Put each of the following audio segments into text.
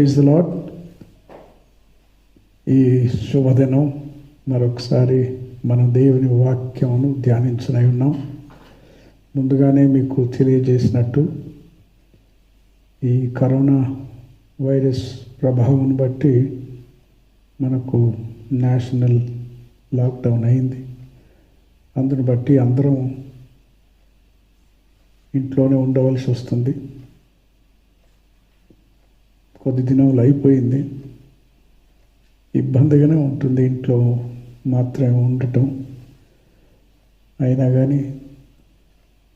Praise the lord. ఈ శుభదినం మరొకసారి మనం దేవుని వాక్యమును ధ్యానించనై ఉన్నాం. ముందుగానే మీకు తెలియజేసినట్టు ఈ కరోనా వైరస్ ప్రభావం బట్టి మనకు నేషనల్ లాక్డౌన్ అయింది. అందుని బట్టి అందరం ఇంట్లోనే ఉండవలసి వస్తుంది. కొద్ది దినములు అయిపోయింది. ఇబ్బందిగానే ఉంటుంది ఇంట్లో మాత్రమే ఉండటం. అయినా కానీ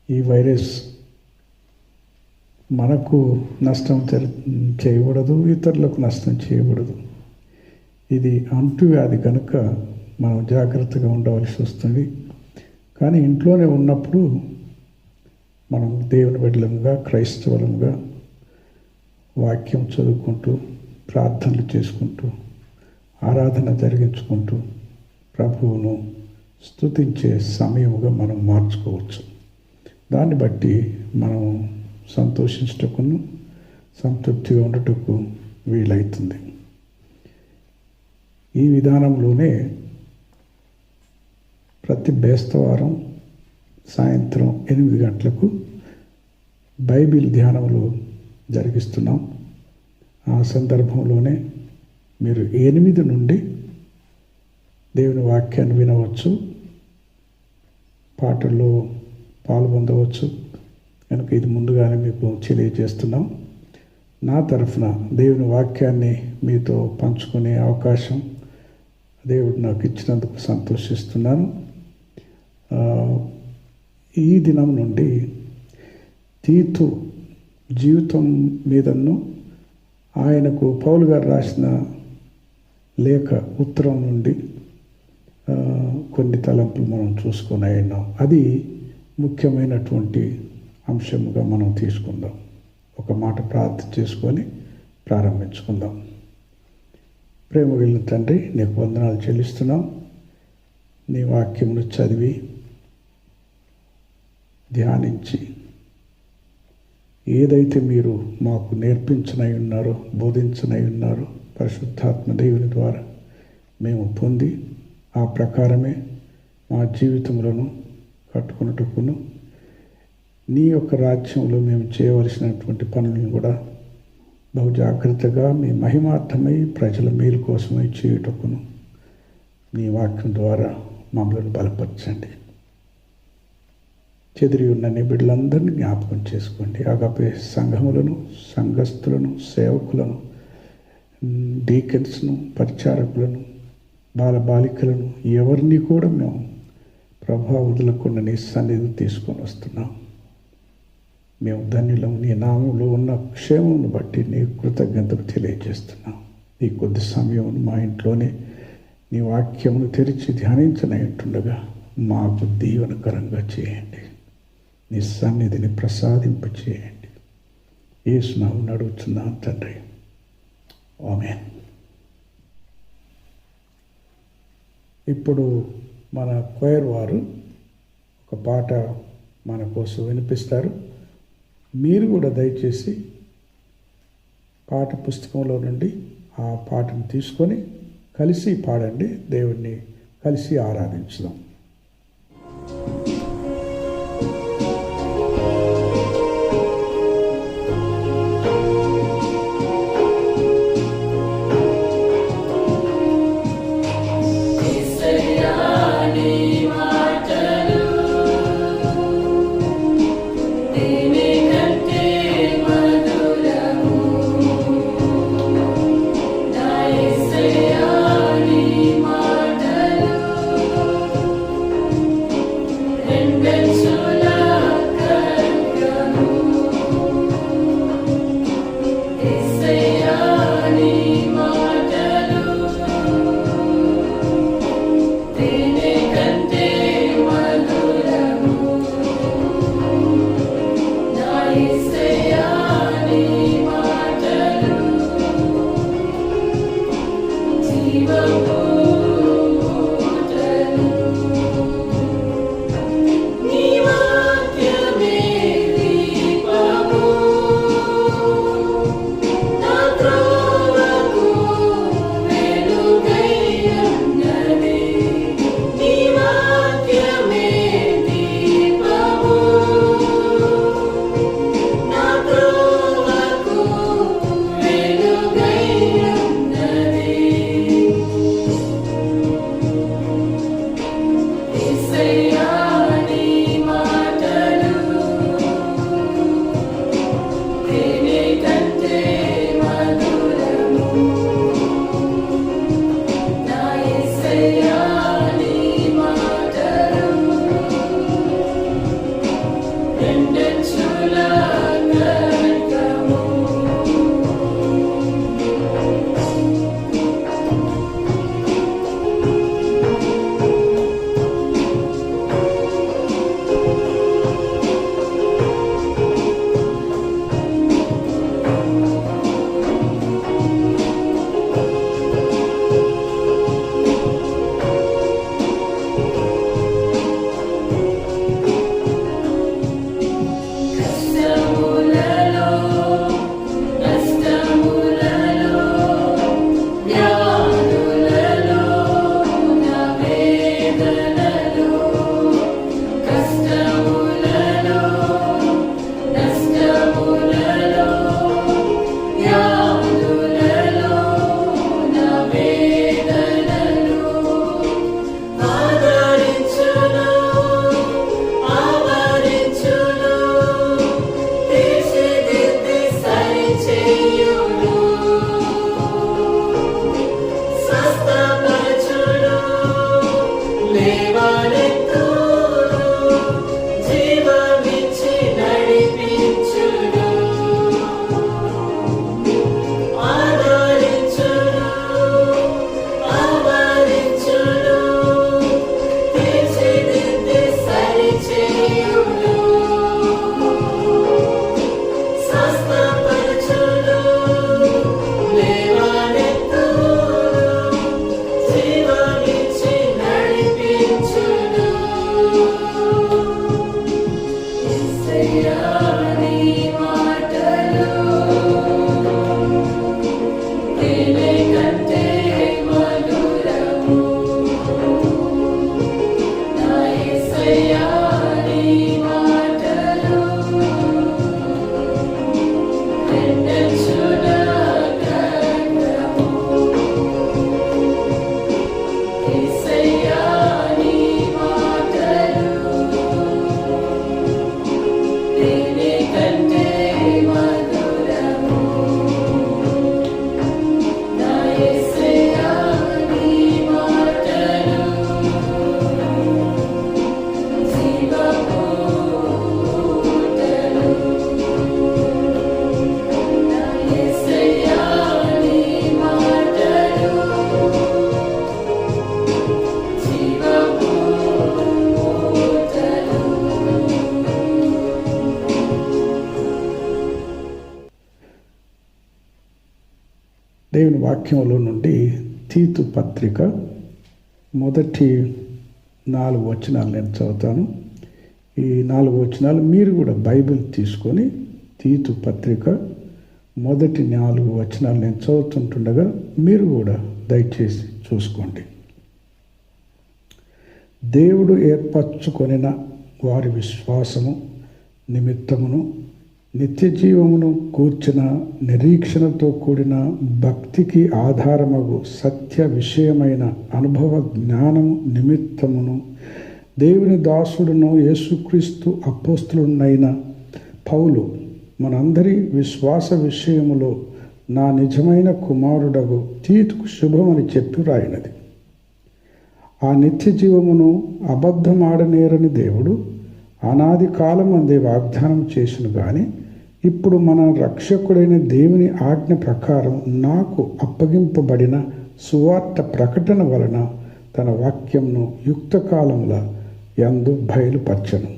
ఈ వైరస్ మనకు నష్టం చేయకూడదు, ఇతరులకు నష్టం చేయకూడదు. ఇది అంటువ్యాధి కనుక మనం జాగ్రత్తగా ఉండవలసి వస్తుంది. కానీ ఇంట్లోనే ఉన్నప్పుడు మనం దేవుని బిడ్డలంగా, క్రైస్తవులంగా వాక్యం చదువుకుంటూ, ప్రార్థనలు చేసుకుంటూ, ఆరాధన జరిగించుకుంటూ ప్రభువును స్తుతించే సమయముగా మనం మార్చుకోవచ్చు. దాన్ని బట్టి మనం సంతోషించటకును సంతృప్తిగా ఉండటకు వీలవుతుంది. ఈ విధానంలోనే ప్రతి బేస్తవారం సాయంత్రం 8 గంటలకు బైబిల్ ధ్యానములు జరిగిస్తున్నాం. ఆ సందర్భంలోనే మీరు 8 నుండి దేవుని వాక్యాన్ని వినవచ్చు, పాటల్లో పాల్గొనవచ్చు. కనుక ఇది ముందుగానే మీకు తెలియజేస్తున్నాం. నా తరఫున దేవుని వాక్యాన్ని మీతో పంచుకునే అవకాశం దేవుడు నాకు ఇచ్చినందుకు సంతోషిస్తున్నాను. ఈ దినం నుండి తీతు జీవితం మీదను ఆయనకు పౌలు గారు రాసిన లేఖ ఉత్తరం నుండి కొన్ని తలంపులు మనం చూసుకొని అయినాం. అది ముఖ్యమైనటువంటి అంశముగా మనం తీసుకుందాం. ఒక మాట ప్రార్థన చేసుకొని ప్రారంభించుకుందాం. ప్రేమ కలిగిన తండ్రి, నీకు వందనాలు చెల్లిస్తున్నాం. నీ వాక్యమును చదివి ధ్యానించి ఏదైతే మీరు మాకు నేర్పించనై ఉన్నారో, బోధించనై ఉన్నారో పరిశుద్ధాత్మ దేవుని ద్వారా మేము పొంది ఆ ప్రకారమే మా జీవితములను కట్టుకున్నట్టుకును, నీ యొక్క రాజ్యంలో మేము చేయవలసినటువంటి పనులను కూడా బహు జాగ్రత్తగా మీ మహిమార్థమై ప్రజల మేలు కోసమై చేయుటకును నీ వాక్యం ద్వారా మమ్మల్ని బలపరచండి. చెదిరి ఉన్న నీ బిడ్డలందరినీ జ్ఞాపకం చేసుకోండి. అగాపే సంఘములను, సంఘస్థులను, సేవకులను, డీకెన్స్ను, పరిచారకులను, బాలబాలికలను ఎవరిని కూడా మేము ప్రభావ వదలకుండా నీ సన్నిధి తీసుకొని వస్తున్నాం. మేము ధన్యులం. నీ నామంలో ఉన్న క్షేమమును బట్టి నీ కృతజ్ఞతలు తెలియజేస్తున్నాం. ఈ కొద్ది సమయం మా ఇంట్లోనే నీ వాక్యమును తెరిచి ధ్యానించనట్టుండగా మాకు దీవెనకరంగా చేయండి. నీ సన్నిధిని ప్రసాదింపచేయండి. యేసు నామమున అడుగుచున్నాను తండ్రి, ఆమేన్. ఇప్పుడు మన కొయర్ వారు ఒక పాట మన కోసం వినిపిస్తారు. మీరు కూడా దయచేసి పాట పుస్తకంలో నుండి ఆ పాటను తీసుకొని కలిసి పాడండి. దేవుణ్ణి కలిసి ఆరాధించుదాం. దేవుని వాక్యంలో నుండి తీతు పత్రిక మొదటి 4 వచనాలు నేను చదువుతాను. ఈ 4 వచనాలు మీరు కూడా బైబిల్ తీసుకొని తీతు పత్రిక మొదటి 4 వచనాలు నేను చదువుతుంటుండగా మీరు కూడా దయచేసి చూసుకోండి. దేవుడు ఏర్పరచుకొనిన వారి విశ్వాసము నిమిత్తమును నిత్య జీవమును కూర్చిన నిరీక్షణతో కూడిన భక్తికి ఆధారమగు సత్య విషయమైన అనుభవ జ్ఞానము నిమిత్తమును దేవుని దాసుడును యేసుక్రీస్తు అపోస్తలునైన పౌలు మనందరి విశ్వాస విషయములో నా నిజమైన కుమారుడగు తీతుకు శుభమని చెప్పి రాయినది. ఆ నిత్య జీవమును అబద్ధమాడనేరని దేవుడు అనాది కాలం అందే వాగ్దానం చేసిన కానీ ఇప్పుడు మన రక్షకుడైన దేవుని ఆజ్ఞ ప్రకారం నాకు అప్పగింపబడిన సువార్త ప్రకటన వలన తన వాక్యంను యుక్త కాలముల యందు బయలుపరచను.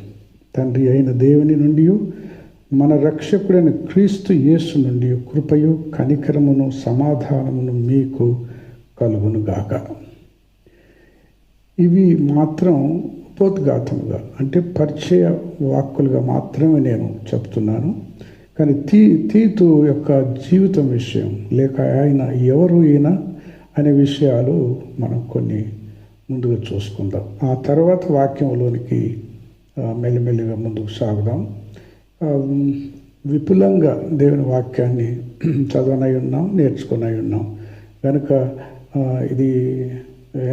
తండ్రి అయిన దేవుని నుండి మన రక్షకుడైన క్రీస్తు యేసు నుండి కృపయు కనికరమును సమాధానమును మీకు కలుగునుగాక. ఇవి మాత్రం ఉపోద్ఘాతముగా అంటే పరిచయ వాక్కులుగా మాత్రమే నేను చెప్తున్నాను. కానీ తీతు యొక్క జీవితం విషయం లేక ఆయన ఎవరు ఈయన అనే విషయాలు మనం కొన్ని ముందుగా చూసుకుందాం. ఆ తర్వాత వాక్యంలోనికి మెల్లిమెల్లిగా ముందుకు సాగుదాం. విపులంగా దేవుని వాక్యాన్ని చదవనై ఉన్నాం, నేర్చుకునై ఉన్నాం కనుక ఇది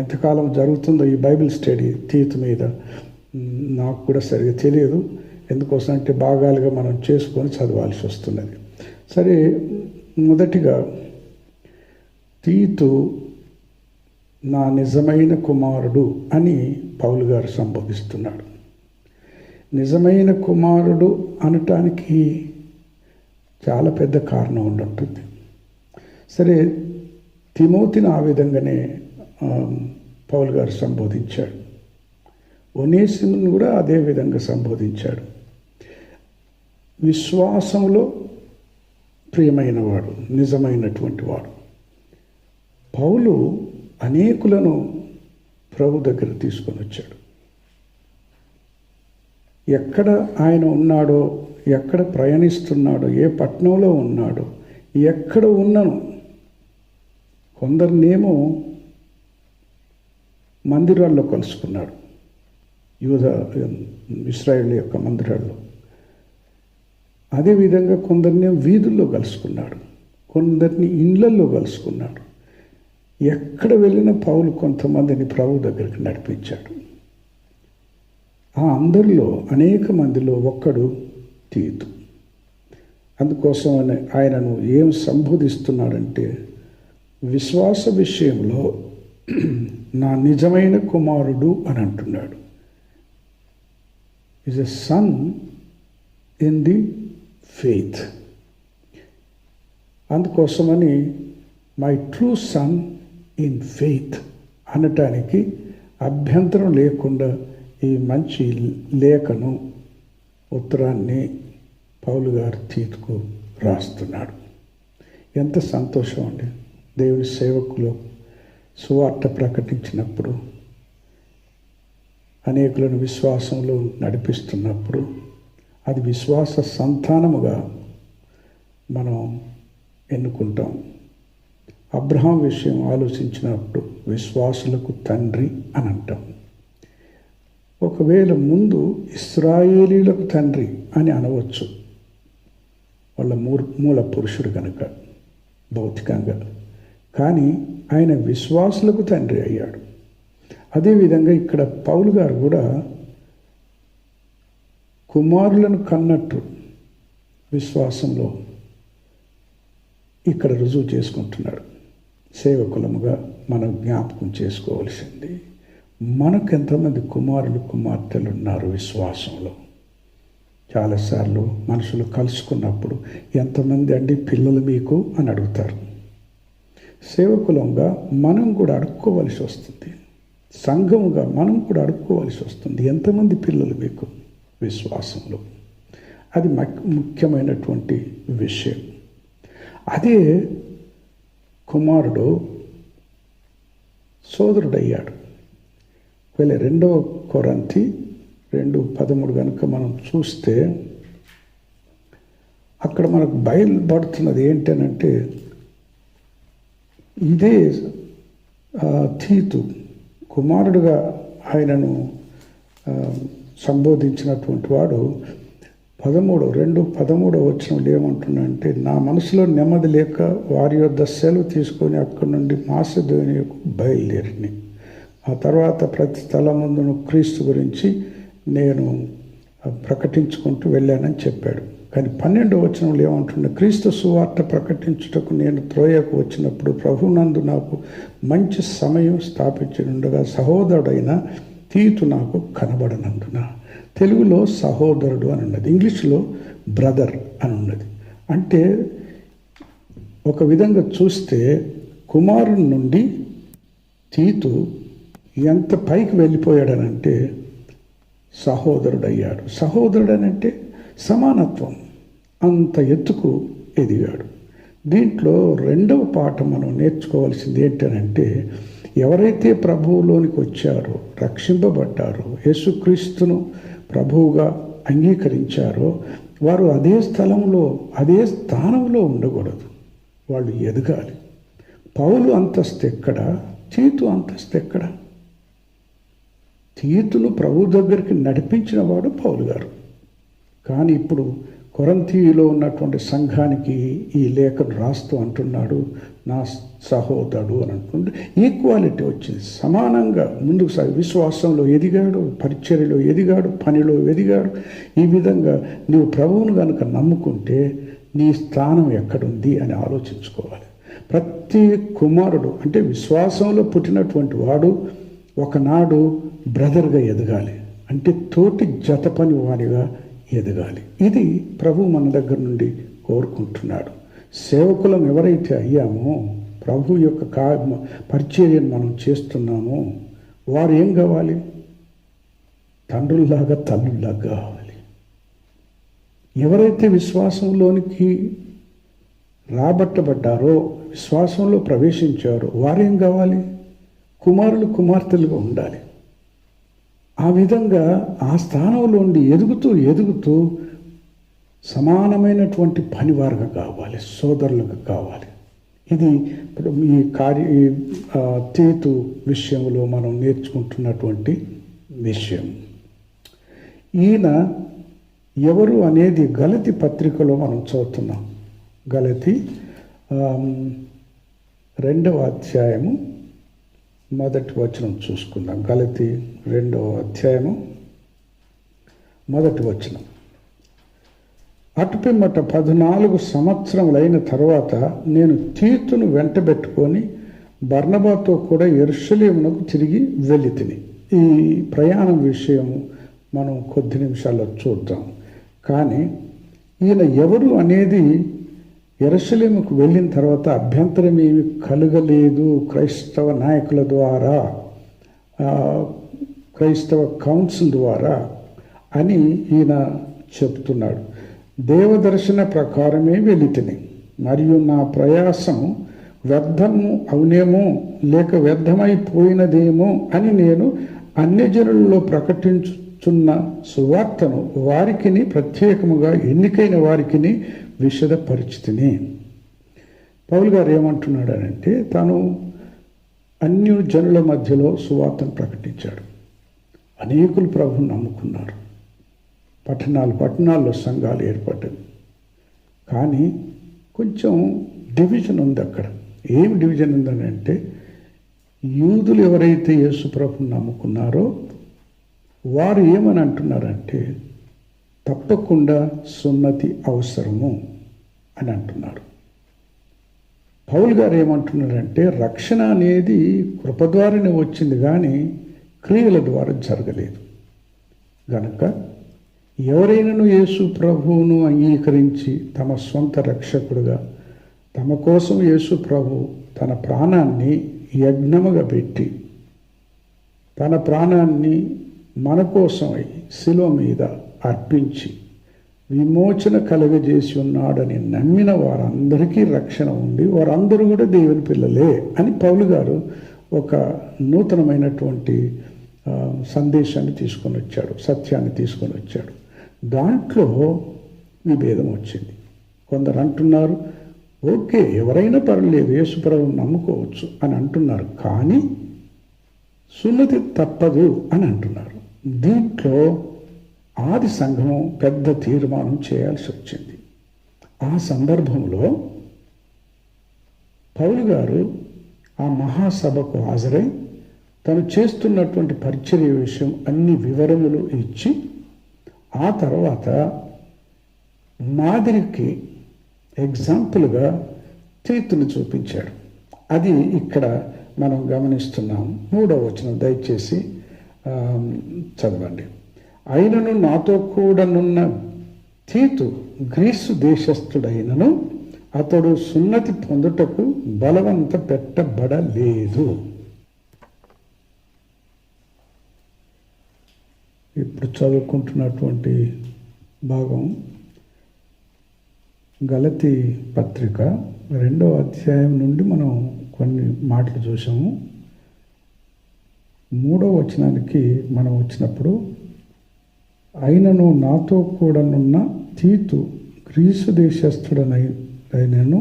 ఎంతకాలం జరుగుతుందో ఈ బైబిల్ స్టడీ తీతు మీద నాకు కూడా సరిగా తెలియదు. ఎందుకోసం అంటే భాగాలుగా మనం చేసుకొని చదవాల్సి వస్తున్నది. సరే, మొదటిగా తీతు నా నిజమైన కుమారుడు అని పౌలు గారు సంబోధిస్తున్నాడు. నిజమైన కుమారుడు అనటానికి చాలా పెద్ద కారణం ఉండుంటుంది. సరే, తిమోతిని ఆ విధంగానే పౌలు గారు సంబోధించాడు. ఒనేసిమును కూడా అదే విధంగా సంబోధించాడు. విశ్వాసంలో ప్రియమైన వాడు, నిజమైనటువంటి వాడు. పౌలు అనేకులను ప్రభు దగ్గర తీసుకొని వచ్చాడు. ఎక్కడ ఆయన ఉన్నాడో, ఎక్కడ ప్రయాణిస్తున్నాడో, ఏ పట్టణంలో ఉన్నాడో, ఎక్కడ ఉన్నను కొందరినేమో మందిరాల్లో కలుసుకున్నాడు. ఇశ్రాయేల్ యొక్క మందిరాల్లో. అదేవిధంగా కొందరిని వీధుల్లో కలుసుకున్నాడు, కొందరిని ఇండ్లల్లో కలుసుకున్నాడు. ఎక్కడ వెళ్ళిన పౌలు కొంతమందిని ప్రభు దగ్గరికి నడిపించాడు. ఆ అందరిలో అనేక మందిలో ఒక్కడు తీతు. అందుకోసం ఆయనను ఏం సంబోధిస్తున్నాడంటే విశ్వాస విషయంలో నా నిజమైన కుమారుడు అని అంటున్నాడు. Is a son in the faith. అందుకోసమని my true son in faith అనటానికి అభ్యంతరం లేకుండా ఈ మంచి లేఖను, ఉత్తరాన్ని పౌలు గారు తీతుకు రాస్తున్నాడు. ఎంత సంతోషం అండి! దేవుని సేవకులు సువార్త ప్రకటించినప్పుడు, అనేకులను విశ్వాసంలో నడిపిస్తున్నప్పుడు అది విశ్వాస సంతానముగా మనం ఎన్నుకుంటాం. అబ్రహాం విషయం ఆలోచించినప్పుడు విశ్వాసులకు తండ్రి అని అంటాం. ఒకవేళ ముందు ఇశ్రాయేలీలకు తండ్రి అని అనవచ్చు, వాళ్ళ మూల పురుషుడు కనుక భౌతికంగా. కానీ ఆయన విశ్వాసులకు తండ్రి అయ్యాడు. అదేవిధంగా ఇక్కడ పౌలు గారు కూడా కుమారులను కన్నట్టు విశ్వాసంలో ఇక్కడ రుజువు చేసుకుంటున్నాడు. సేవకులముగా మనం జ్ఞాపకం చేసుకోవాల్సింది, మనకు ఎంతమంది కుమారులు కుమార్తెలు ఉన్నారు విశ్వాసంలో. చాలాసార్లు మనుషులు కలుసుకున్నప్పుడు ఎంతమంది అండి పిల్లలు మీకు అని అడుగుతారు. సేవకులంగా మనం కూడా అడుక్కోవలసి వస్తుంది, సంఘముగా మనం కూడా అడుక్కోవలసి వస్తుంది, ఎంతమంది పిల్లలు మీకు విశ్వాసంలో. అది ముఖ్యమైనటువంటి విషయం. అదే కుమారుడు సోదరుడయ్యాడు. ఒకవేళ 2 కొరింథీ 2:13 కనుక మనం చూస్తే అక్కడ మనకు బయలుపడుతున్నది ఏంటనంటే, ఇదే తీతు కుమారుడుగా ఆయనను సంబోధించినటువంటి వాడు 2:13 వచనంలో ఏమంటున్నాడంటే, నా మనసులో నెమ్మది లేక వారి యొద్ద సెలవు తీసుకొని అక్కడి నుండి మాసిదోనియకు బయలుదేరిని. ఆ తర్వాత ప్రతి స్థలమందును క్రీస్తు గురించి నేను ప్రకటించుకుంటూ వెళ్ళానని చెప్పాడు. కానీ 12వ వచనంలో ఏమంటున్నా, క్రీస్తు సువార్త ప్రకటించుటకు నేను త్రోయకు వచ్చినప్పుడు ప్రభునందు నాకు మంచి సమయం స్థాపించనుండగా సహోదరుడైన తీతు నాకు కనబడనందున. తెలుగులో సహోదరుడు అని ఉన్నది, ఇంగ్లీష్లో బ్రదర్ అని ఉన్నది. అంటే ఒక విధంగా చూస్తే కుమారుని నుండి తీతు ఎంత పైకి వెళ్ళిపోయాడనంటే సహోదరుడయ్యాడు. సహోదరుడనంటే సమానత్వం, అంత ఎత్తుకు ఎదిగాడు. దీంట్లో 2వ పాఠం మనం నేర్చుకోవాల్సింది ఏంటంటే, ఎవరైతే ప్రభువులోనికి వచ్చారో, రక్షింపబడ్డారో, యేసుక్రీస్తును ప్రభువుగా అంగీకరించారో వారు అదే స్థలంలో, అదే స్థానంలో ఉండకూడదు. వాళ్ళు ఎదగాలి. పౌలు అంతస్తు ఎక్కడ, తీతు అంతస్తు ఎక్కడ? తీతును ప్రభు దగ్గరికి నడిపించిన వాడు పౌలు గారు. కానీ ఇప్పుడు కొరింథీలో ఉన్నటువంటి సంఘానికి ఈ లేఖను రాస్తూ అంటున్నాడు, నా సహోదరుడు అని అంటుండే. ఈక్వాలిటీ వచ్చింది, సమానంగా ముందుకు సాగి విశ్వాసంలో ఎదిగాడు, పరిచర్యలో ఎదిగాడు, పనిలో ఎదిగాడు. ఈ విధంగా నీవు ప్రభువును కనుక నమ్ముకుంటే నీ స్థానం ఎక్కడుంది అని ఆలోచించుకోవాలి. ప్రతి కుమారుడు అంటే విశ్వాసంలో పుట్టినటువంటి వాడు ఒకనాడు బ్రదర్గా ఎదగాలి, అంటే తోటి జత పని వాడిగా ఎదగాలి. ఇది ప్రభు మన దగ్గర నుండి కోరుకుంటున్నాడు. సేవకులం ఎవరైతే అయ్యామో, ప్రభు యొక్క పరిచర్యను మనం చేస్తున్నామో, వారు ఏం కావాలి? తండ్రుల్లాగా తల్లుల్లాగా కావాలి. ఎవరైతే విశ్వాసంలోనికి రాబట్టబడ్డారో, విశ్వాసంలో ప్రవేశించారో వారేం కావాలి? కుమారులు కుమార్తెలుగా ఉండాలి. ఆ విధంగా ఆ స్థానంలో ఉండి ఎదుగుతూ సమానమైనటువంటి పనివారుగా కావాలి, సోదరులుగా కావాలి. ఇది ఈ తీతు విషయంలో మనం నేర్చుకుంటున్నటువంటి విషయం. ఈయన ఎవరు అనేది గలతీ పత్రికలో మనం చదువుతున్నాం. గలతీ 2వ అధ్యాయము 1వ వచనం చూసుకుందాం. గలతీ 2వ అధ్యాయము 1వ వచనం. అటుపిమ్మట 14 సంవత్సరములైన తర్వాత నేను తీతును వెంటబెట్టుకొని బర్నబాతో కూడా యెరూషలేమునకు తిరిగి వెళ్ళితిని. ఈ ప్రయాణం విషయం మనం కొద్ది నిమిషాల్లో చూద్దాం. కానీ ఈయన ఎవరు అనేది యెరూషలేముకు వెళ్ళిన తర్వాత అభ్యంతరం ఏమి కలగలేదు. క్రైస్తవ నాయకుల ద్వారా, క్రైస్తవ కౌన్సిల్ ద్వారా అని ఈయన చెప్తున్నాడు. దేవదర్శన ప్రకారమే వెళితిని, మరియు నా ప్రయాసం వ్యర్థము అవునేమో లేక వ్యర్థమైపోయినదేమో అని నేను అన్యజనులలో ప్రకటించుచున్న సువార్తను వారికిని, ప్రత్యేకముగా ఎన్నికైన వారికిని విశదపరిచితిని. పౌలు గారు ఏమంటున్నాడనంటే, తాను అన్య జనుల మధ్యలో సువార్తను ప్రకటించాడు. అనేకులు ప్రభువుని నమ్ముకున్నారు. పట్టణాల్లో సంఘాలు ఏర్పడ్డాయి. కానీ కొంచెం డివిజన్ ఉంది అక్కడ. ఏం డివిజన్ ఉందని అంటే, యూదులు ఎవరైతే యేసు ప్రభువుని నమ్ముకున్నారో వారు ఏమని అంటున్నారంటే, తప్పకుండా సున్నతి అవసరము అని అంటున్నారు. పౌలు గారు ఏమంటున్నారంటే, రక్షణ అనేది కృప ద్వారానే వచ్చింది కానీ క్రియల ద్వారా జరగలేదు. గనక ఎవరైనాను యేసు ప్రభువును అంగీకరించి తమ సొంత రక్షకుడుగా, తమ కోసం యేసు ప్రభు తన ప్రాణాన్ని యజ్ఞముగా పెట్టి, తన ప్రాణాన్ని మన కోసమై శిలువ మీద అర్పించి విమోచన కలుగజేసి ఉన్నాడని నమ్మిన వారందరికీ రక్షణ ఉంది, వారందరూ కూడా దేవుని పిల్లలే అని పౌలు గారు ఒక నూతనమైనటువంటి సందేశాన్ని తీసుకొని వచ్చాడు, సత్యాన్ని తీసుకొని వచ్చాడు. దాంట్లో విభేదం వచ్చింది. కొందరు అంటున్నారు, ఓకే ఎవరైనా పర్లేదు యేసుప్రభువుని నమ్ముకోవచ్చు అని అంటున్నారు, కానీ సున్నతి తప్పదు అని అంటున్నారు. దీంట్లో ఆది సంఘము పెద్ద తీర్మానం చేయాల్సి వచ్చింది. ఆ సందర్భంలో పౌలు గారు ఆ మహాసభకు హాజరై తను చేస్తున్నటువంటి పరిచర్య విషయం అన్ని వివరములు ఇచ్చి ఆ తర్వాత మాదిరికి ఎగ్జాంపుల్గా తీతును చూపించాడు. అది ఇక్కడ మనం గమనిస్తున్నాం. 3వ వచనం దయచేసి చదవండి. అయినను నాతో కూడానున్న తీతు గ్రీసు దేశస్థుడైనను అతడు సున్నతి పొందుటకు బలవంత పెట్టబడలేదు. ఇప్పుడు చదువుకుంటున్నటువంటి భాగం గలతీ పత్రిక 2వ అధ్యాయం నుండి మనం కొన్ని మాటలు చూసాము. 3వ వచనానికి మనం వచ్చినప్పుడు, అయినను నాతో కూడానున్న తీతు గ్రీసు దేశస్థుడనైనను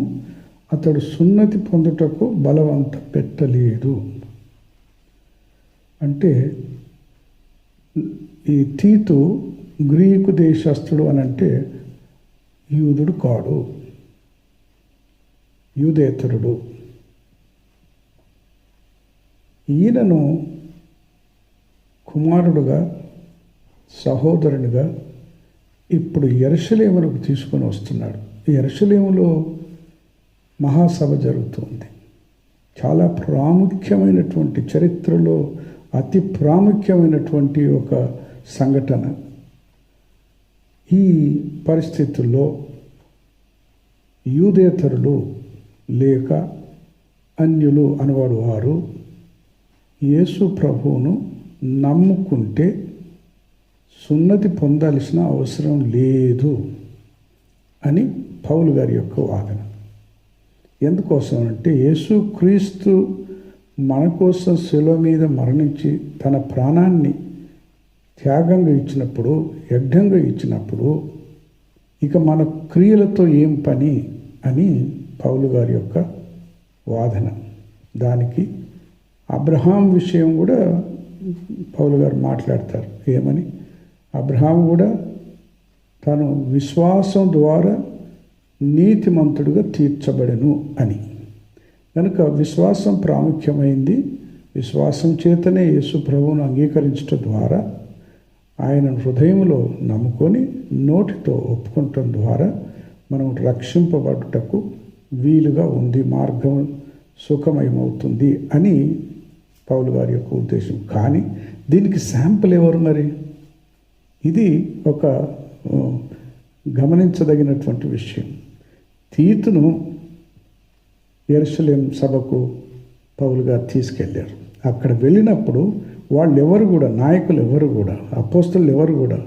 అతడు సున్నతి పొందుటకు బలవంత పెట్టలేదు. అంటే ఈ తీతు గ్రీకు దేశస్థుడు అని అంటే యూదుడు కాడు, యూదేతరుడు. ఈయనను కుమారుడుగా సహోదరునిగా ఇప్పుడు యెరూషలేమునకు తీసుకొని వస్తున్నాడు. ఈ యెరూషలేములో మహాసభ జరుగుతుంది. చాలా ప్రాముఖ్యమైనటువంటి, చరిత్రలో అతి ప్రాముఖ్యమైనటువంటి ఒక సంఘటన. ఈ పరిస్థితుల్లో యూదేతరులు లేక అన్యులు అనవాడు వారు యేసు ప్రభువును నమ్ముకుంటే సున్నతి పొందాల్సిన అవసరం లేదు అని పౌలు గారి యొక్క వాదన. ఎందుకోసం అంటే యేసుక్రీస్తు మన కోసం శిలువ మీద మరణించి తన ప్రాణాన్ని త్యాగంగా ఇచ్చినప్పుడు, యజ్ఞంగా ఇచ్చినప్పుడు ఇక మన క్రియలతో ఏం పని అని పౌలు గారి యొక్క వాదన. దానికి అబ్రహాం విషయం కూడా పౌలు గారు మాట్లాడతారు. ఏమని? అబ్రహాం కూడా తను విశ్వాసం ద్వారా నీతిమంతుడుగా తీర్చబడెను అని. కనుక విశ్వాసం ప్రాముఖ్యమైంది. విశ్వాసం చేతనే యేసు ప్రభువును అంగీకరించడం ద్వారా, ఆయన హృదయంలో నమ్ముకొని నోటితో ఒప్పుకోవటం ద్వారా మనం రక్షింపబడుటకు వీలుగా ఉంది, మార్గం సుఖమయమవుతుంది అని పౌలు గారి యొక్క ఉద్దేశం. కానీ దీనికి శాంపుల్ ఎవరు మరి? ఇది ఒక గమనించదగినటువంటి విషయం. తీతును యెరూషలేం సభకు పౌలు గారు తీసుకెళ్ళారు. అక్కడ వెళ్ళినప్పుడు వాళ్ళు ఎవరు కూడా, నాయకులు ఎవరు కూడా, అపోస్తలు ఎవరు కూడా,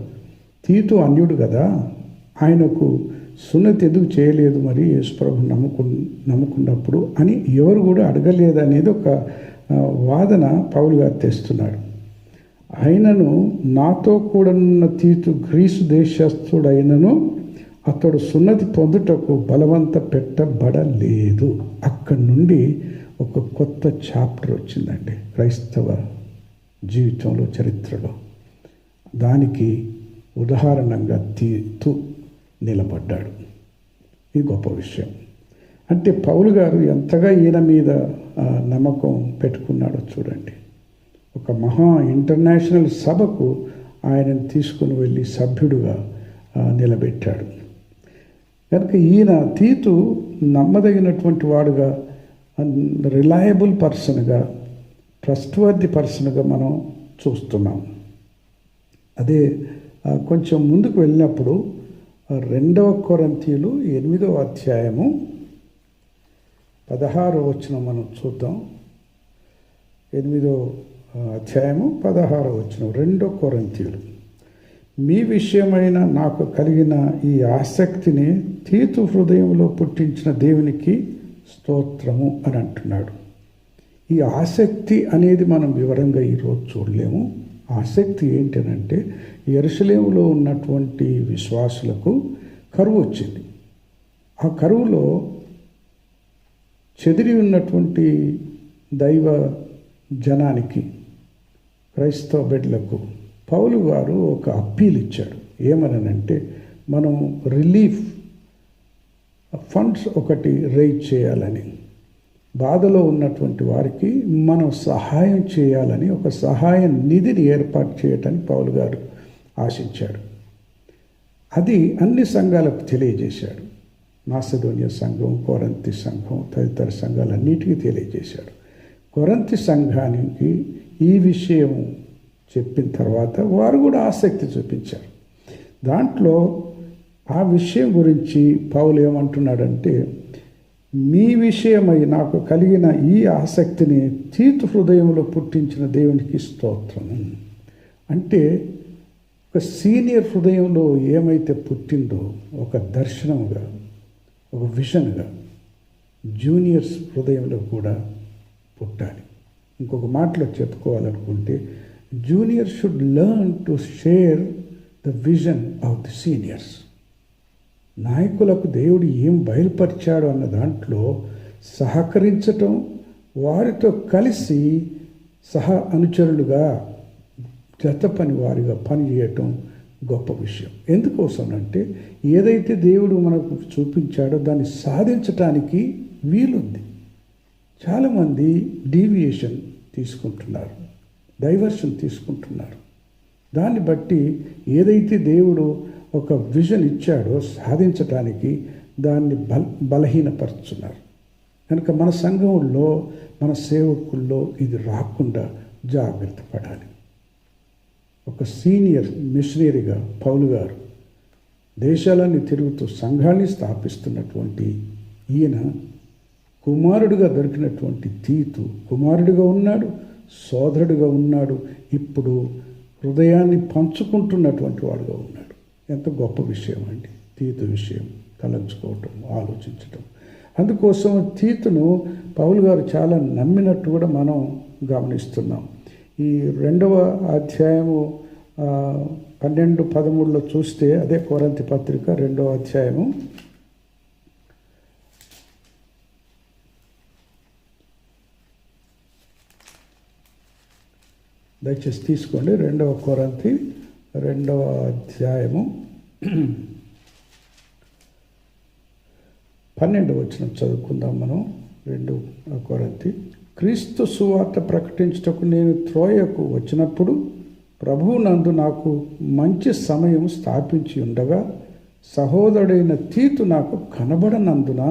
తీతు అన్యుడు కదా, ఆయనకు సున్నతి ఎందుకు చేయలేదు మరి యేసుప్రభు నమ్ముకున్నప్పుడు అని ఎవరు కూడా అడగలేదు అనేది ఒక వాదన పౌలు గారు తెస్తున్నాడు. ఆయనను నాతో కూడనున్న తీతు గ్రీసు దేశస్థుడైనను అతడు సున్నతి పొందుటకు బలవంత పెట్టబడలేదు. అక్కడి నుండి ఒక కొత్త చాప్టర్ వచ్చిందండి క్రైస్తవ జీవితంలో, చరిత్రలో. దానికి ఉదాహరణంగా తీతు నిలబడ్డాడు. ఇది గొప్ప విషయం. అంటే పౌలు గారు ఎంతగా ఈయన మీద నమ్మకం పెట్టుకున్నాడో చూడండి. ఒక మహా ఇంటర్నేషనల్ సభకు ఆయనను తీసుకుని వెళ్ళి సభ్యుడుగా నిలబెట్టాడు. కనుక ఈయన తీతు నమ్మదగినటువంటి వాడుగా, రిలయబుల్ పర్సన్గా, ట్రస్ట్వర్ది పర్సన్గా మనం చూస్తున్నాం. అదే కొంచెం ముందుకు వెళ్ళినప్పుడు 2వ కొరింథీయులు 8వ అధ్యాయము 16వ వచనం మనం చూద్దాం. 8వ అధ్యాయము 16వ వచనం. 2 కొరింథీయులు, మీ విషయమైన నాకు కలిగిన ఈ ఆసక్తిని తీతు హృదయంలో పుట్టించిన దేవునికి స్తోత్రము అని అంటున్నాడు. ఈ ఆసక్తి అనేది మనం వివరంగా ఈరోజు చూడలేము. ఆసక్తి ఏంటనంటే యెరూషలేములో ఉన్నటువంటి విశ్వాసులకు కరువు వచ్చింది. ఆ కరువులో చెదిరి ఉన్నటువంటి దైవ జనానికి, క్రైస్తవ బిడ్డలకు పౌలు గారు ఒక అప్పీల్ ఇచ్చాడు. ఏమనంటే మనం రిలీఫ్ ఫండ్స్ ఒకటి రైజ్ చేయాలని, బాధలో ఉన్నటువంటి వారికి మనం సహాయం చేయాలని ఒక సహాయ నిధిని ఏర్పాటు చేయటానికి పౌలు గారు ఆశించాడు. అది అన్ని సంఘాలకు తెలియజేశాడు. మాసిదోనియా సంఘం, కొరింథీ సంఘం తదితర సంఘాలన్నిటికీ తెలియజేశాడు. కొరింథీ సంఘానికి ఈ విషయం చెప్పిన తర్వాత వారు కూడా ఆసక్తి చూపించారు. దాంట్లో ఆ విషయం గురించి పౌలు ఏమంటున్నాడంటే, మీ విషయమై నాకు కలిగిన ఈ ఆసక్తిని తీతు హృదయంలో పుట్టించిన దేవునికి స్తోత్రము. అంటే ఒక సీనియర్ హృదయంలో ఏమైతే పుట్టిందో ఒక దర్శనముగా, ఒక విజన్గా జూనియర్స్ హృదయంలో కూడా పుట్టాలి. ఇంకొక మాటలో చెప్పుకోవాలనుకుంటే, junior should learn to share the vision of the seniors. నాయకులకు దేవుడు ఏం బయలుపరిచాడు అన్న దాంట్లో సహకరించటం, వారితో కలిసి అనుచరులుగా జత పని వారిగా పనిచేయటం గొప్ప విషయం. ఎందుకోసం అంటే ఏదైతే దేవుడు మనకు చూపించాడో దాన్ని సాధించటానికి వీలుంది. చాలామంది డీవియేషన్ తీసుకుంటున్నారు, డైవర్షన్ తీసుకుంటున్నారు. దాన్ని బట్టి ఏదైతే దేవుడు ఒక విజన్ ఇచ్చాడో సాధించటానికి దాన్ని బలహీనపరుచున్నారు. కనుక మన సంఘంలో, మన సేవకుల్లో ఇది రాకుండా జాగ్రత్త పడాలి. ఒక సీనియర్ మిషనరీగా పౌలు గారు దేశాలన్నీ తిరుగుతూ సంఘాన్ని స్థాపిస్తున్నటువంటి ఈయన కుమారుడిగా దొరికినటువంటి తీతు కుమారుడిగా ఉన్నాడు, సోదరుడిగా ఉన్నాడు, ఇప్పుడు హృదయాన్ని పంచుకుంటున్నటువంటి వాడుగా ఉన్నాడు. ఎంత గొప్ప విషయం అండి తీతు విషయం తలంచుకోవటం, ఆలోచించటం. అందుకోసం తీతును పౌలు గారు చాలా నమ్మినట్టు కూడా మనం గమనిస్తున్నాం. ఈ 2వ అధ్యాయము 12-13 చూస్తే, అదే కొరింథీ పత్రిక 2వ అధ్యాయము దయచేసి తీసుకోండి. 2వ కొరింథీ 2వ అధ్యాయము 12వ వచనం చదువుకుందాం మనం. 2వ కొరింథీ. క్రీస్తు సువార్త ప్రకటించుటకు నేను త్రోయకు వచ్చినప్పుడు ప్రభువు నందు నాకు మంచి సమయం స్థాపించి ఉండగా సహోదరుడైన తీతు నాకు కనబడనందున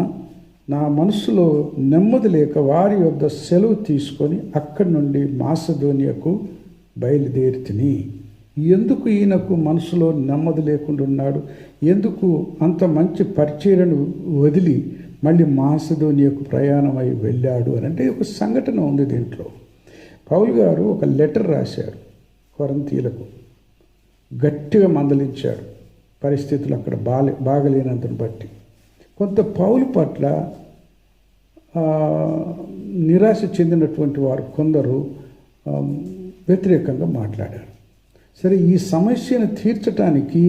నా మనసులో నెమ్మది లేక వారి వద్ద సెలవు తీసుకొని అక్కడి నుండి మాసిదోనియాకు బయలుదేరితిని. ఎందుకు ఈయనకు మనసులో నెమ్మది లేకుండా ఉన్నాడు? ఎందుకు అంత మంచి పరిచర్యను వదిలి మళ్ళీ మాసిదోనియాకు ప్రయాణమై వెళ్ళాడు అని అంటే ఒక సంఘటన ఉంది దీంట్లో. పౌలు గారు ఒక లెటర్ రాశారు కొరింథీయులకు, గట్టిగా మందలించాడు పరిస్థితులు అక్కడ బాగలేనందుని బట్టి. కొంత పౌలు పట్ల నిరాశ చెందినటువంటి వారు కొందరు వ్యతిరేకంగా మాట్లాడారు. సరే, ఈ సమస్యను తీర్చడానికి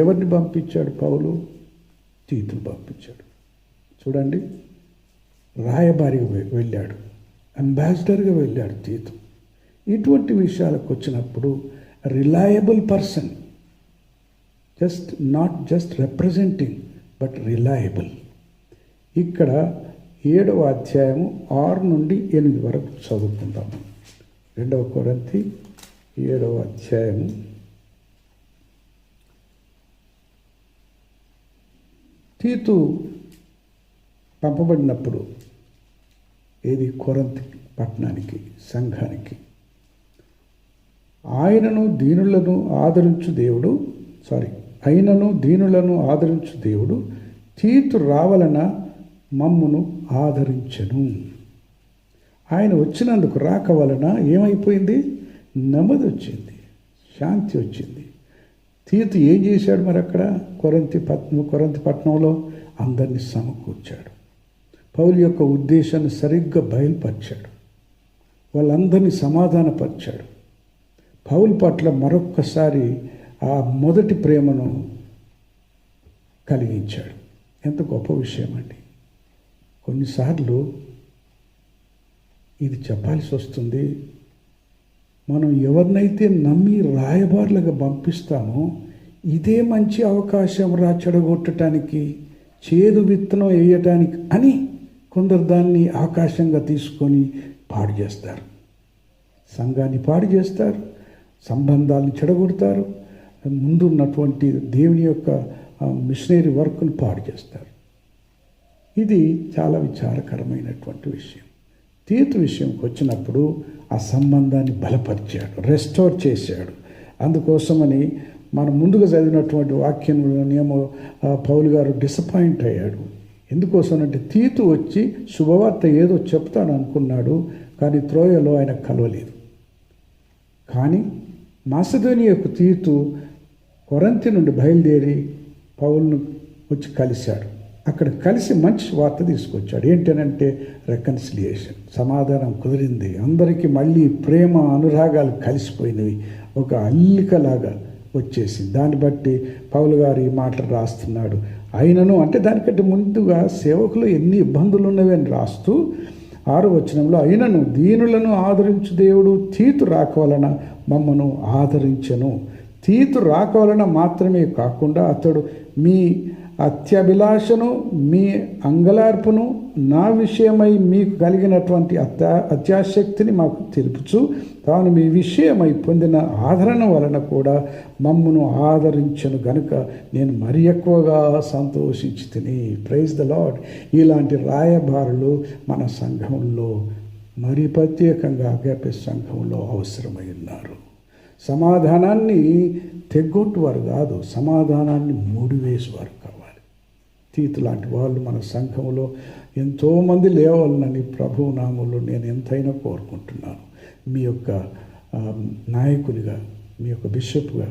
ఎవరిని పంపించాడు పౌలు? తీతును పంపించాడు. చూడండి, రాయబారిగా వెళ్ళాడు, అంబాసిడర్గా వెళ్ళాడు తీతు. ఇటువంటి విషయాలకు వచ్చినప్పుడు reliable person, not just representing but reliable. ఇక్కడ 7వ అధ్యాయము 6-8 వరకు చదువుకుందాము. 2వ కొరింథీ 7వ అధ్యాయము తీతు పంపబడినప్పుడు ఏది కొరింథీ పట్టణానికి, సంఘానికి, అయినను దీనులను ఆదరించు దేవుడు తీతు రావలన మమ్మును ఆదరించెను. ఆయన వచ్చినందుకు రాక వలన ఏమైపోయింది? నెమ్మది వచ్చింది, శాంతి వచ్చింది. తీతు ఏం చేశాడు మరి అక్కడ కొరింథీ పట్టణంలో? అందరినీ సమకూర్చాడు. పౌలు యొక్క ఉద్దేశాన్ని సరిగ్గా బయలుపరిచాడు. వాళ్ళందరినీ సమాధానపరిచాడు. పౌలు పట్ల మరొక్కసారి ఆ మొదటి ప్రేమను కలిగించాడు. ఎంత గొప్ప విషయం అండి. కొన్నిసార్లు ఇది చెప్పాల్సి వస్తుంది. మనం ఎవరినైతే నమ్మి రాయబారులుగా పంపిస్తామో ఇదే మంచి అవకాశం చెడగొట్టడానికి, చేదు విత్తనం వేయటానికి అని కొందరు దాన్ని అవకాశంగా తీసుకొని పాడు చేస్తారు. సంఘాన్ని పాడు చేస్తారు, సంబంధాలను చెడగొడతారు, ముందున్నటువంటి దేవుని యొక్క మిషనరీ వర్క్ను పాడు చేస్తారు. ఇది చాలా విచారకరమైనటువంటి విషయం. తీతు విషయంకి వచ్చినప్పుడు ఆ సంబంధాన్ని బలపరిచాడు, రెస్టోర్ చేశాడు. అందుకోసమని మనం ముందుగా చదివినటువంటి వాక్యంలోనేమో పౌలు గారు డిసప్పాయింట్ అయ్యాడు. ఎందుకోసం అంటే తీతు వచ్చి శుభవార్త ఏదో చెప్తాను అనుకున్నాడు, కానీ త్రోయలో ఆయన కలవలేదు. కానీ మాసిదోనియాకు తీతు కొరింథీ నుండి బయలుదేరి పౌలును వచ్చి కలిశాడు. అక్కడ కలిసి మంచి వార్త తీసుకొచ్చాడు. ఏంటనంటే రెకన్సిలియేషన్, సమాధానం కుదిరింది. అందరికీ మళ్ళీ ప్రేమ అనురాగాలు కలిసిపోయినవి, ఒక అల్లికలాగా వచ్చేసింది. దాన్ని బట్టి పౌలు గారు ఈ మాటలు రాస్తున్నాడు. అయినను అంటే దానికంటే ముందుగా సేవకులు ఎన్ని ఇబ్బందులు ఉన్నవి అని రాస్తూ 6వ వచనంలో, అయినను దీనులను ఆదరించు దేవుడు తీతు రాక వలన మమ్మను ఆదరించెను. తీతు రాక వలన మాత్రమే కాకుండా అతడు మీ అత్యభిలాషను, మీ అంగలార్పును, నా విషయమై మీకు కలిగినటువంటి అత్యాశక్తిని మాకు తెలుపుచు తాను మీ విషయమై పొందిన ఆదరణ వలన కూడా మమ్మను ఆదరించను గనుక నేను మరి ఎక్కువగా సంతోషించి తిని. Praise the Lord. ఇలాంటి రాయబారులు మన సంఘంలో, మరి ప్రత్యేకంగా అగాపే సంఘంలో అవసరమై ఉన్నారు. సమాధానాన్ని తెగ్గొట్టువారు కాదు, సమాధానాన్ని మూడివేసేవారు కావాలి. తీతు లాంటి వాళ్ళు మన సంఘంలో ఎంతోమంది లేవాలని ప్రభు నామంలో నేను ఎంతైనా కోరుకుంటున్నాను. మీ యొక్క నాయకునిగా, మీ యొక్క బిషప్గా,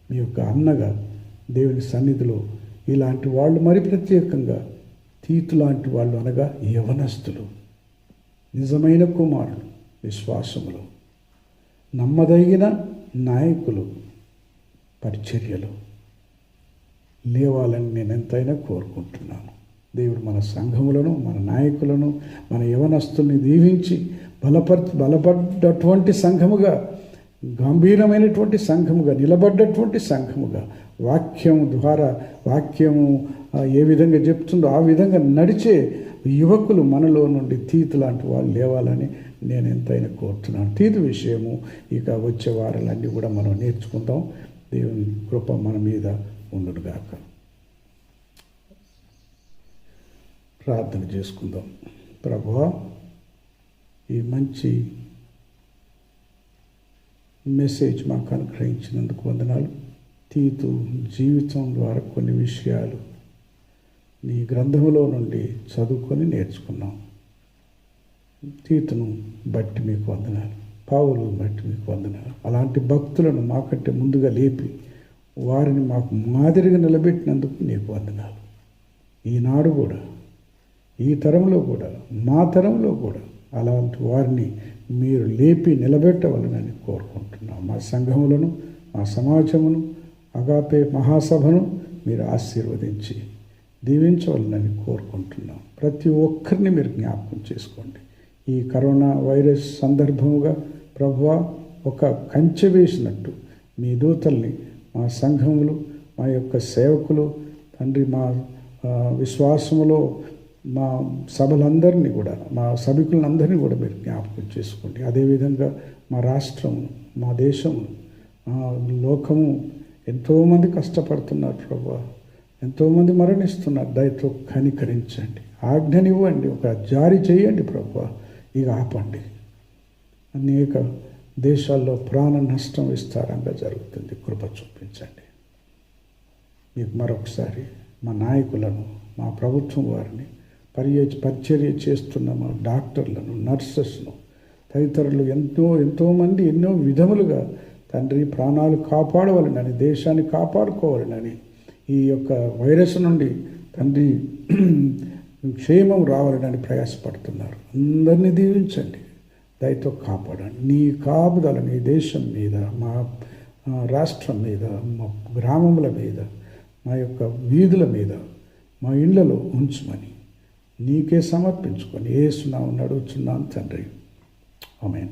మీ యొక్క అన్నగా దేవుని సన్నిధిలో ఇలాంటి వాళ్ళు మరి ప్రత్యేకంగా తీతు లాంటి వాళ్ళు అనగా యవనస్తులు, నిజమైన కుమారులు, విశ్వాసములు, నమ్మదగిన నాయకులు, పరిచర్యలు లేవాలని నేను ఎంతైనా కోరుకుంటున్నాను. దేవుడు మన సంఘములను, మన నాయకులను, మన యవనస్తుల్ని దీవించి బలపడ్డటువంటి సంఘముగా, గంభీరమైనటువంటి సంఘముగా, నిలబడ్డటువంటి సంఘముగా, వాక్యము ద్వారా వాక్యము ఏ విధంగా చెప్తుందో ఆ విధంగా నడిచే యువకులు మనలో నుండి తీతు లాంటి వాళ్ళు లేవాలని నేను ఎంతైనా కోరుతున్నాను. తీతు విషయము ఇక వచ్చే వారాలన్నీ కూడా మనం నేర్చుకుందాం. దేవుని కృప మన మీద ఉండుగాక. ప్రార్థన చేసుకుందాం. ప్రభువా, ఈ మంచి మెసేజ్ మాకు అనుగ్రహించినందుకు వందనాలు. తీతు జీవితం ద్వారా కొన్ని విషయాలు నీ గ్రంథములో నుండి చదువుకొని నేర్చుకున్నాం. తీతును బట్టి మీకు వందనాలు, పౌలును బట్టి మీకు వందనాలు. అలాంటి భక్తులను మాకంటే ముందుగా లేపి వారిని మాకు మాదిరిగా నిలబెట్టినందుకు నీకు వందనాలు. ఈనాడు కూడా, ఈ తరంలో కూడా, మా తరంలో కూడా అలాంటి వారిని మీరు లేపి నిలబెట్టవాలని కోరుకుంటున్నాం. మా సంఘములను, మా సమాజమును, అగాపే మహాసభను మీరు ఆశీర్వదించి దీవించవాలని కోరుకుంటున్నాం. ప్రతి ఒక్కరిని మీరు జ్ఞాపకం చేసుకోండి. ఈ కరోనా వైరస్ సందర్భముగా ప్రభువా, ఒక కంచె వేసినట్టు మీ దూతల్ని మా సంఘములు, మా యొక్క సేవకులు తండ్రి, మా విశ్వాసములో మా సభలందరినీ కూడా, మా సభికులందరినీ కూడా మీరు జ్ఞాపకం చేసుకోండి. అదేవిధంగా మా రాష్ట్రము, మా దేశము, లోకము ఎంతోమంది కష్టపడుతున్నారు ప్రభువా, ఎంతోమంది మరణిస్తున్నారు. దయతో కనికరించండి, ఆజ్ఞనివ్వండి, ఒక జారీ చేయండి ప్రభువా. ఇక ఆపండి. అనేక దేశాల్లో ప్రాణ నష్టం విస్తారంగా జరుగుతుంది. కృప చూపించండి. మీకు మరొకసారి మా నాయకులను, మా ప్రభుత్వం వారిని, పరిచర్య చేస్తున్న మా డాక్టర్లను, నర్సెస్ను, తదితరులు ఎంతోమంది ఎన్నో విధములుగా తండ్రి ప్రాణాలు కాపాడవాలనని, దేశాన్ని కాపాడుకోవాలనని, ఈ యొక్క వైరస్ నుండి తండ్రి క్షేమం రావాలని ప్రయాసపడుతున్నారు. అందరినీ దీవించండి, దయతో కాపాడండి. నీ కాపుదల నీ దేశం మీద, మా రాష్ట్రం మీద, మా గ్రామముల మీద, మా యొక్క వీధుల మీద, మా ఇళ్లలో ఉంచుమని నీకే సమర్పించుకొని యేసు నామమున అడుగుచున్నాను తండ్రి. ఆమేన్.